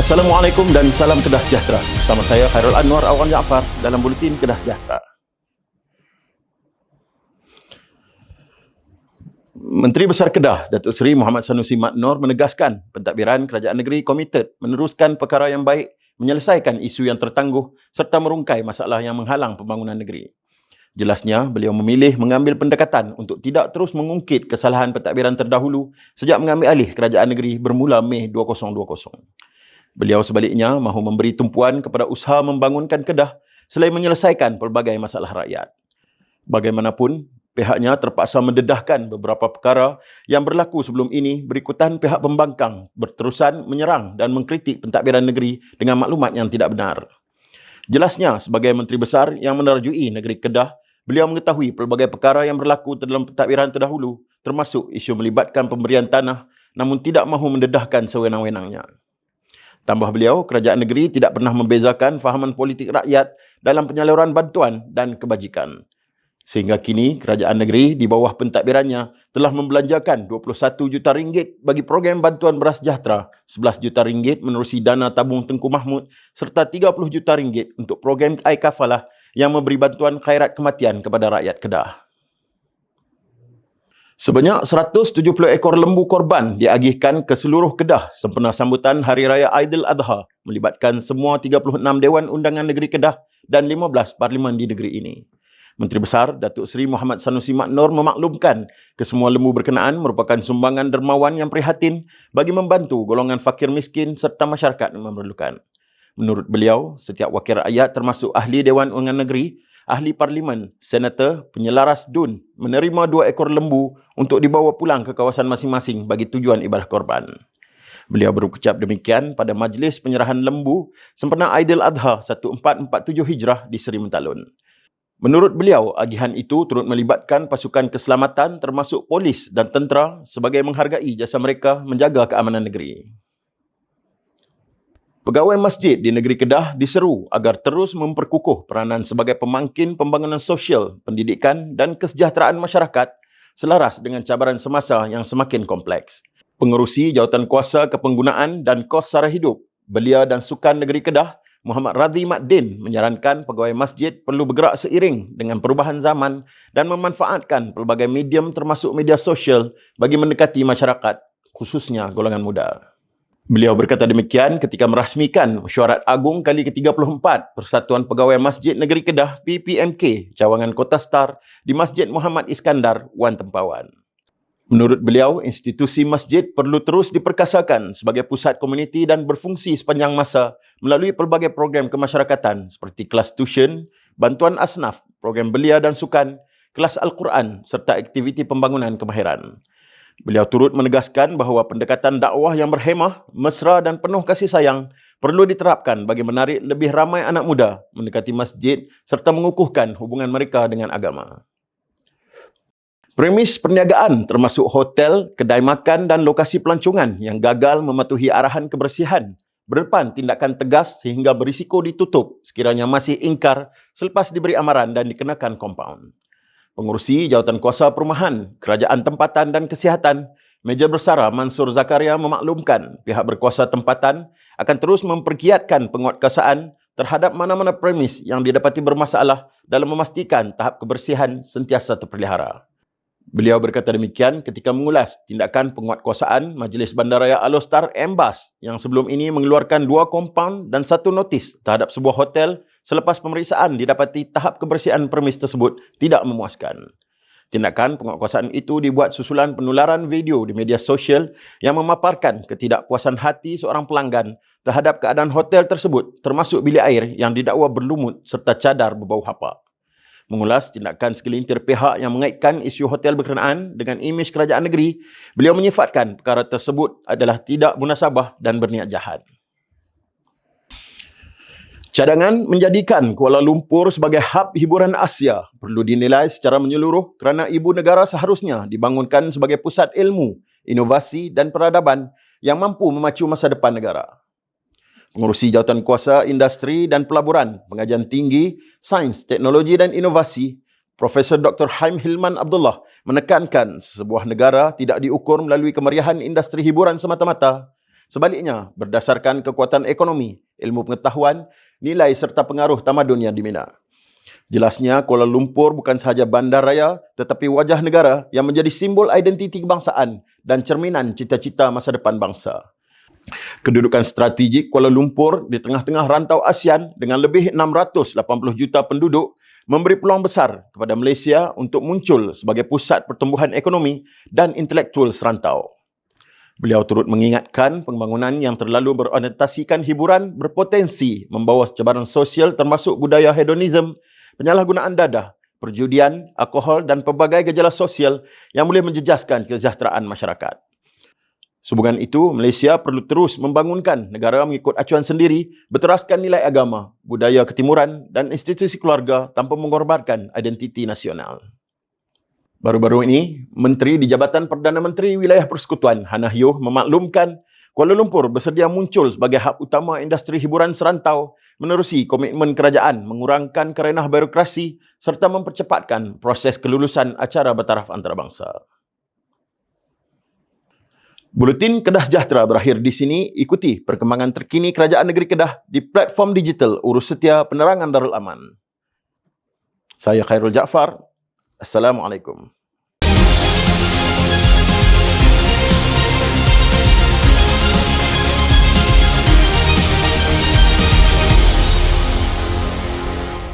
Assalamualaikum dan salam Kedah Sejahtera. Bersama saya Khairul Anwar Awan Jaafar dalam Buletin Kedah Sejahtera. Menteri Besar Kedah, Datuk Seri Muhammad Sanusi Mat Noor menegaskan pentadbiran Kerajaan Negeri komited meneruskan perkara yang baik, menyelesaikan isu yang tertangguh serta merungkai masalah yang menghalang pembangunan negeri. Jelasnya, beliau memilih mengambil pendekatan untuk tidak terus mengungkit kesalahan pentadbiran terdahulu sejak mengambil alih Kerajaan Negeri bermula Mei 2020. Beliau sebaliknya mahu memberi tumpuan kepada usaha membangunkan Kedah selain menyelesaikan pelbagai masalah rakyat. Bagaimanapun, pihaknya terpaksa mendedahkan beberapa perkara yang berlaku sebelum ini berikutan pihak pembangkang berterusan menyerang dan mengkritik pentadbiran negeri dengan maklumat yang tidak benar. Jelasnya, sebagai Menteri Besar yang menerajui negeri Kedah, beliau mengetahui pelbagai perkara yang berlaku dalam pentadbiran terdahulu, termasuk isu melibatkan pemberian tanah, namun tidak mahu mendedahkan sewenang-wenangnya. Tambah beliau, Kerajaan Negeri tidak pernah membezakan fahaman politik rakyat dalam penyaluran bantuan dan kebajikan. Sehingga kini, Kerajaan Negeri di bawah pentadbirannya telah membelanjakan 21 juta ringgit bagi program bantuan beras sejahtera, 11 juta ringgit menerusi dana tabung Tengku Mahmud serta 30 juta ringgit untuk program iKafalah yang memberi bantuan khairat kematian kepada rakyat Kedah. Sebanyak 170 ekor lembu korban diagihkan ke seluruh Kedah sempena sambutan Hari Raya Aidiladha melibatkan semua 36 Dewan Undangan Negeri Kedah dan 15 Parlimen di negeri ini. Menteri Besar Datuk Seri Muhammad Sanusi Mat Noor memaklumkan kesemua lembu berkenaan merupakan sumbangan dermawan yang prihatin bagi membantu golongan fakir miskin serta masyarakat yang memerlukan. Menurut beliau, setiap wakil rakyat termasuk ahli Dewan Undangan Negeri, ahli parlimen, senator, penyelaras DUN menerima 2 ekor lembu untuk dibawa pulang ke kawasan masing-masing bagi tujuan ibadah korban. Beliau berucap demikian pada majlis penyerahan lembu sempena Aidiladha 1447 Hijrah di Seri Mentalun. Menurut beliau, agihan itu turut melibatkan pasukan keselamatan termasuk polis dan tentera sebagai menghargai jasa mereka menjaga keamanan negeri. Pegawai masjid di negeri Kedah diseru agar terus memperkukuh peranan sebagai pemangkin pembangunan sosial, pendidikan dan kesejahteraan masyarakat selaras dengan cabaran semasa yang semakin kompleks. Pengerusi Jawatankuasa Kepenggunaan dan Kos Sara Hidup, Belia dan Sukan Negeri Kedah, Muhammad Radhi Mat Din menyarankan pegawai masjid perlu bergerak seiring dengan perubahan zaman dan memanfaatkan pelbagai medium termasuk media sosial bagi mendekati masyarakat, khususnya golongan muda. Beliau berkata demikian ketika merasmikan Mesyuarat Agung kali ke-34 Persatuan Pegawai Masjid Negeri Kedah PPMK Cawangan Kota Star di Masjid Muhammad Iskandar, Wan Tempawan. Menurut beliau, institusi masjid perlu terus diperkasakan sebagai pusat komuniti dan berfungsi sepanjang masa melalui pelbagai program kemasyarakatan seperti kelas tuition, bantuan asnaf, program belia dan sukan, kelas Al-Quran serta aktiviti pembangunan kemahiran. Beliau turut menegaskan bahawa pendekatan dakwah yang berhemah, mesra dan penuh kasih sayang perlu diterapkan bagi menarik lebih ramai anak muda mendekati masjid serta mengukuhkan hubungan mereka dengan agama. Premis perniagaan termasuk hotel, kedai makan dan lokasi pelancongan yang gagal mematuhi arahan kebersihan berdepan tindakan tegas sehingga berisiko ditutup sekiranya masih ingkar selepas diberi amaran dan dikenakan kompaun. Pengurusi Jawatankuasa Perumahan, Kerajaan Tempatan dan Kesihatan, Meja Bersara Mansur Zakaria memaklumkan pihak berkuasa tempatan akan terus mempergiatkan penguatkuasaan terhadap mana-mana premis yang didapati bermasalah dalam memastikan tahap kebersihan sentiasa terpelihara. Beliau berkata demikian ketika mengulas tindakan penguatkuasaan Majlis Bandaraya Alostar Embas yang sebelum ini mengeluarkan 2 kompaun dan 1 notis terhadap sebuah hotel selepas pemeriksaan didapati tahap kebersihan premis tersebut tidak memuaskan. Tindakan penguatkuasaan itu dibuat susulan penularan video di media sosial yang memaparkan ketidakpuasan hati seorang pelanggan terhadap keadaan hotel tersebut termasuk bilik air yang didakwa berlumut serta cadar berbau hapa. Mengulas tindakan segelintir pihak yang mengaitkan isu hotel berkenaan dengan imej kerajaan negeri, beliau menyifatkan perkara tersebut adalah tidak munasabah dan berniat jahat. Cadangan menjadikan Kuala Lumpur sebagai hub hiburan Asia perlu dinilai secara menyeluruh kerana ibu negara seharusnya dibangunkan sebagai pusat ilmu, inovasi dan peradaban yang mampu memacu masa depan negara. Pengurusi Jawatankuasa Industri dan Pelaburan, Pengajian Tinggi, Sains, Teknologi dan Inovasi, Profesor Dr. Haim Hilman Abdullah menekankan sebuah negara tidak diukur melalui kemeriahan industri hiburan semata-mata, Sebaliknya, berdasarkan kekuatan ekonomi, ilmu pengetahuan, nilai serta pengaruh tamadun yang dibina. Jelasnya, Kuala Lumpur bukan sahaja bandar raya, tetapi wajah negara yang menjadi simbol identiti kebangsaan dan cerminan cita-cita masa depan bangsa. Kedudukan strategik Kuala Lumpur di tengah-tengah rantau ASEAN dengan lebih 680 juta penduduk memberi peluang besar kepada Malaysia untuk muncul sebagai pusat pertumbuhan ekonomi dan intelektual serantau. Beliau turut mengingatkan pembangunan yang terlalu berorientasikan hiburan berpotensi membawa cabaran sosial termasuk budaya hedonisme, penyalahgunaan dadah, perjudian, alkohol dan pelbagai gejala sosial yang boleh menjejaskan kesejahteraan masyarakat. Sehubungan itu, Malaysia perlu terus membangunkan negara mengikut acuan sendiri, berteraskan nilai agama, budaya ketimuran dan institusi keluarga tanpa mengorbankan identiti nasional. Baru-baru ini, Menteri di Jabatan Perdana Menteri Wilayah Persekutuan, Hannah Yeoh, memaklumkan Kuala Lumpur bersedia muncul sebagai hub utama industri hiburan serantau menerusi komitmen kerajaan mengurangkan kerenah birokrasi serta mempercepatkan proses kelulusan acara bertaraf antarabangsa. Buletin Kedah Sejahtera berakhir di sini. Ikuti perkembangan terkini Kerajaan Negeri Kedah di platform digital Urus Setia Penerangan Darul Aman. Saya Khairul Jaafar. Assalamualaikum.